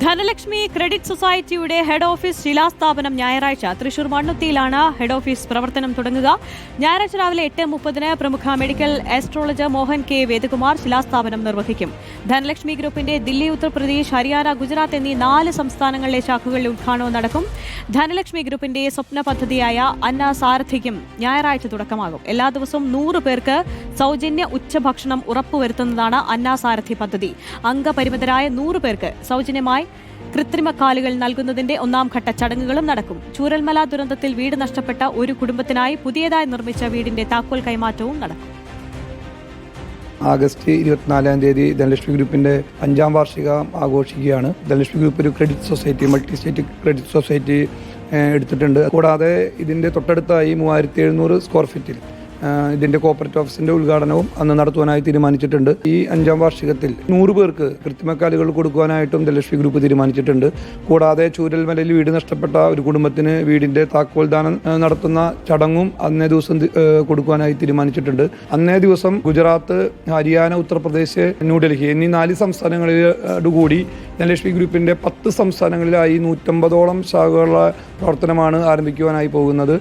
Dhanlaxmi credit സൊസൈറ്റിയുടെ head office ശിലാസ്ഥാപനം ഞായറാഴ്ച തൃശൂർ മണ്ണുത്തിയിലാണ് ഹെഡ് ഓഫീസ് പ്രവർത്തനം തുടങ്ങുക. ഞായറാഴ്ച രാവിലെ 8:30 പ്രമുഖ medical astrologer Mohan K Vedakumar ശിലാസ്ഥാപനം നിർവഹിക്കും. ധനലക്ഷ്മി ഗ്രൂപ്പിന്റെ ദില്ലി, ഉത്തർപ്രദേശ്, ഹരിയാന, ഗുജറാത്ത് എന്നീ 4 സംസ്ഥാനങ്ങളിലെ ശാഖകളിലെ ഉദ്ഘാടനവും നടക്കും. ധനലക്ഷ്മി ഗ്രൂപ്പിന്റെ സ്വപ്ന പദ്ധതിയായ അന്ന സാരഥിക്കും ഞായറാഴ്ച തുടക്കമാകും. എല്ലാ ദിവസവും 100 പേർക്ക് സൗജന്യ ഉച്ചഭക്ഷണം ഉറപ്പുവരുത്തുന്നതാണ് അന്ന സാരഥി പദ്ധതി. അംഗപരിമിതരായ 100 പേർക്ക് സൗജന്യമായി കൃത്രിമ കാലുകൾ നൽകുന്നതിന്റെ 1ാം ഘട്ട ചടങ്ങുകളും നടക്കും. ചൂരൽമല ദുരന്തത്തിൽ വീട് നഷ്ടപ്പെട്ട ഒരു കുടുംബത്തിനായി പുതിയതായി നിർമ്മിച്ച വീടിന്റെ താക്കോൽ കൈമാറ്റവും നടക്കും. ആഗസ്റ്റ് 24-ാം തീയതി ധനലക്ഷ്മി ഗ്രൂപ്പിന്റെ 5ാം വാർഷികം ആഘോഷിക്കുകയാണ്. ധനലക്ഷ്മി ഗ്രൂപ്പ് ഒരു credit society, multi state credit society എടുത്തിട്ടുണ്ട്. കൂടാതെ ഇതിന്റെ തൊട്ടടുത്തായി 3700 സ്ക്വയർ ഫീറ്റിൽ ഇതിന്റെ കോർപ്പറേറ്റ് ഓഫീസിന്റെ ഉദ്ഘാടനവും അന്ന് നടത്തുവാനായി തീരുമാനിച്ചിട്ടുണ്ട്. ഈ 5ാം വാർഷികത്തിൽ 100 പേർക്ക് കൃത്രിമക്കാലുകൾ കൊടുക്കുവാനായിട്ടും ധനലക്ഷ്മി ഗ്രൂപ്പ് തീരുമാനിച്ചിട്ടുണ്ട്. കൂടാതെ ചൂരൽമലയിൽ വീട് നഷ്ടപ്പെട്ട ഒരു കുടുംബത്തിന് വീടിന്റെ താക്കോൽ ദാനം നടത്തുന്ന ചടങ്ങും അന്നേ ദിവസം കൊടുക്കുവാനായി തീരുമാനിച്ചിട്ടുണ്ട്. അന്നേ ദിവസം ഗുജറാത്ത്, ഹരിയാന, ഉത്തർപ്രദേശ്, ന്യൂഡൽഹി എന്നീ 4 സംസ്ഥാനങ്ങളിലോടുകൂടി ധനലക്ഷ്മി ഗ്രൂപ്പിന്റെ 10 സംസ്ഥാനങ്ങളിലായി 150ഓളം ശാഖകളുടെ പ്രവർത്തനമാണ് ആരംഭിക്കുവാനായി പോകുന്നത്.